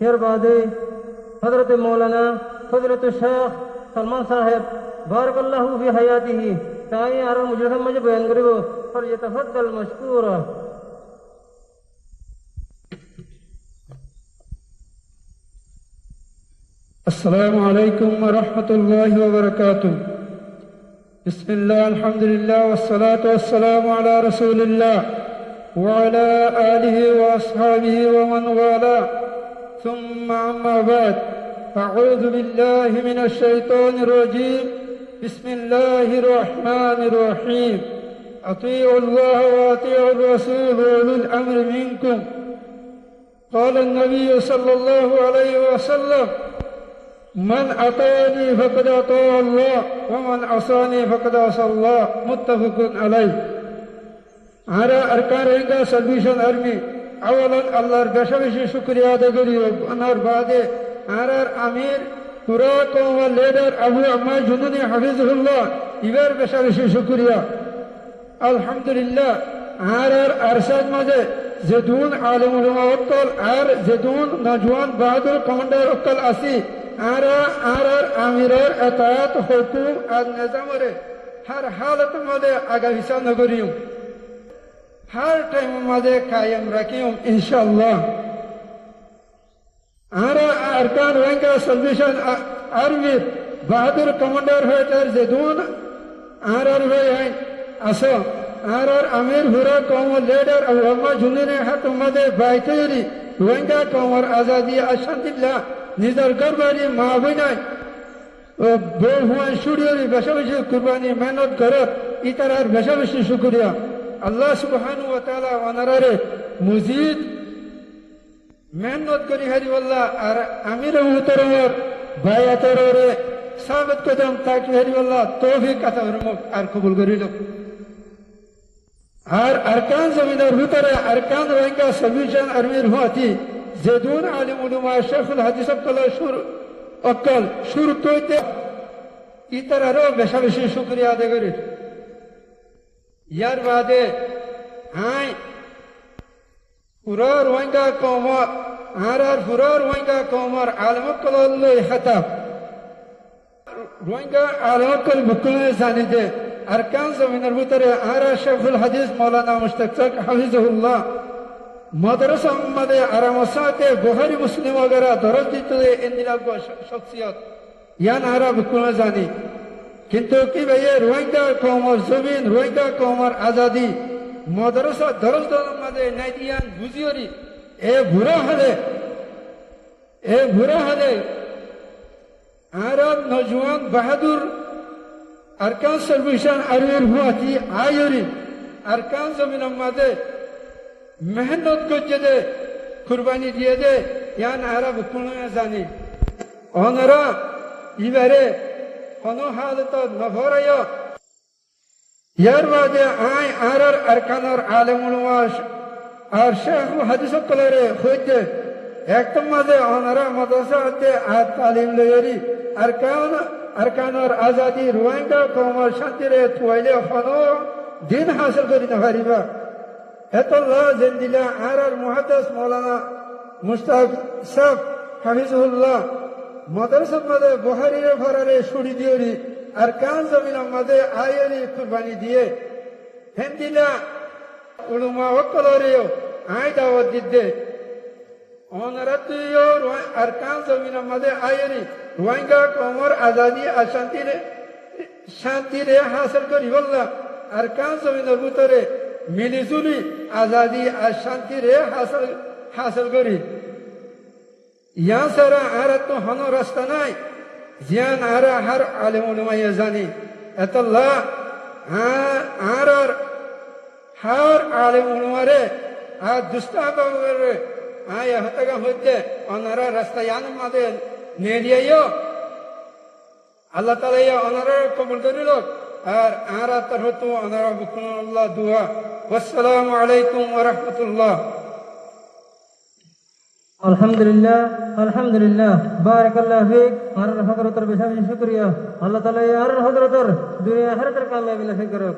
ইয়ার বাদে হযরত মৌলানা ফজলত শেখ সলমান সাহেব বারাকাল্লাহু ফি হায়াতিহি তাই আর মুজরাম মাঝে বয়ান করিব ফালইতাফাদ্দাল মাশকুরা। السلام عليكم ورحمة الله وبركاته. بسم الله الحمد لله والصلاة والسلام على رسول الله وعلى آله وأصحابه ومن والاه ثم أما بعد أعوذ بالله من الشيطان الرجيم بسم الله الرحمن الرحيم أطيعوا الله وأطيعوا الرسول وأولي الأمر منكم. قال النبي صلى الله عليه وسلم من أطاعني فقد أطاع الله ومن عصاني فقد عصى الله. متفق عليه. على أركان رنگا سلوشن أرمي أولا الله بشبشي شكريا دغري أنار بعد على أمير قراءة والليدر أبو عمار جنوني حفظه الله إبر بشبشي شكريا الحمد لله. على أرشاد ماذا زدون عالم علماء وقال আর زدون نجوان بہادر کمانڈر وقال أسي আর আমিরের এতায়াত হুকুম আর নিজামের হর হালত মধ্যে আগামীসা নগরিয়ম হর টাইম মধ্যে কায়েম রাখিয়ম ইনশাআল্লাহ. আর আরকান রঙ্গা সলভেশন আর্মির বাহাদুর কমান্ডার হয়েটার যেদুন আর ভাই আসো আর আমির হুরা কৌম লিডার আবু জুনিনে হাত মধ্যে বাইতেরি রঙ্গা কৌমর আজাদি আশান্তিল্লাহ নিজের গর্বারি মা বইনাই বউ হুয়ান সুরিয়রি বেশা বেশি কুরবানি মেহনত করত ইতারার বেশা বেশি শুকরিয়া আল্লাহ সুবহানাহু ওয়া তাআলা ওনারে মজিদ মেহনত করি হারিওয়াল্লাহ আর আমির মুহতারামের বায়াতরে সাবিত কদম তাকি হারিওয়াল্লাহ তৌফিক আতা ফরমাক আর কবুল করিল. আর আরকান জমিনের ভিতরে আরকান রঙ্গা সলিউশন আর্মির হতি যেদুন আলিম উলুমা শেখুল হাদিস অক্কল শুরু করতে ইতারারও বেশা বেশি শুক্রিয়া আদায় করি. ইয়ার বাদে আই পুরা রোহিঙ্গা কৌমর আর পুরা রোহিঙ্গা কৌমর আলমকল হাতাব রোহিঙ্গা আলমকল বুকুলে জানিতে আরকান জমিনের ভিতরে আর শেখুল হাদিস মৌলানা মুশতাক হাফিজুল্লাহ মাদ্রাসা মধ্যে আরামসাতে বুখারী মুসলিম वगैरह দরজ দিতে ইন্দিরা শখসিয়ত ইয়ান আরা বুকুল জানি কিন্তু কি ভাই রোহিঙ্গা কওমর জমিন রোহিঙ্গা কওমর আজাদি মাদ্রাসা দরজ মধ্যে নাইদিয়ান বুঝিয়রি এ বুরা হলে আরব নওজওয়ান বাহাদুর আরকান সলভেশন আর্মির হুয়াতি আয়রি আরকান জমিন মধ্যে মেহনত করছে দে কুরবানি দিয়ে দে ইয়ান আরা বুকুলে জানি ওনারা ইবারে কোনো হালত নভরায়. ইয়ার বাদে আই আর আরকানের আলেম উলামা আর শেখ হাদিস কলরে হইতে একদম মাঝে ওনারা মাদ্রাসাতে আর তালিম লয়রি আরকানের আজাদি রোহিঙ্গা কওমের শান্তিরে তুইলে কোনো দিন হাসিল করি না পারিবা. এতল্লাহ জিন্দিলা আর মুহাদ্দিস মৌলানা মুশতাক সাহেব হাফিজুল্লাহ মাদ্রাসার মধ্যে বুখারীর ফরারে শুড়ি দিওরি আর কান জমিনের মধ্যে আয়রি কুরবানি দিয়ে হেন্দিলা উলুমা ওকলরেও আই দাওয়াত দিতে ওনারা তুইও আর কান জমিনের মধ্যে আয়রি রোহিঙ্গা কওমের আজাদি আর শান্তিরে হাসিল করি বললা আর কান জমিনের ভিতরে মিলিজুলি আজাদি আর শান্তিরে হাসিল করি. ইয়া সারা আর তো হনো রাস্তা নাই জিয়ান আর হর আলেম উলামায়ে জানি এতল্লাহ আর হর আলেম উলামারে আর দুস্তাবারে আয় হতগা হইতে ওনারা রাস্তা ইয়ান মাদে নেলিয়ায়ো আল্লাহ তাআলা ওনারা কবুল করিল আর আর তরহতু ওনারা বুকুল্লাহ দুআ. আসসালামু আলাইকুম ওয়া রাহমাতুল্লাহ. আলহামদুলিল্লাহ বারাকাল্লাহু ফিক. আর হযরতের বেশি শুকরিয়া. আল্লাহ তাআলা আর হযরতের দুনিয়া আখিরাতের কামিয়াবি নসিব করুক.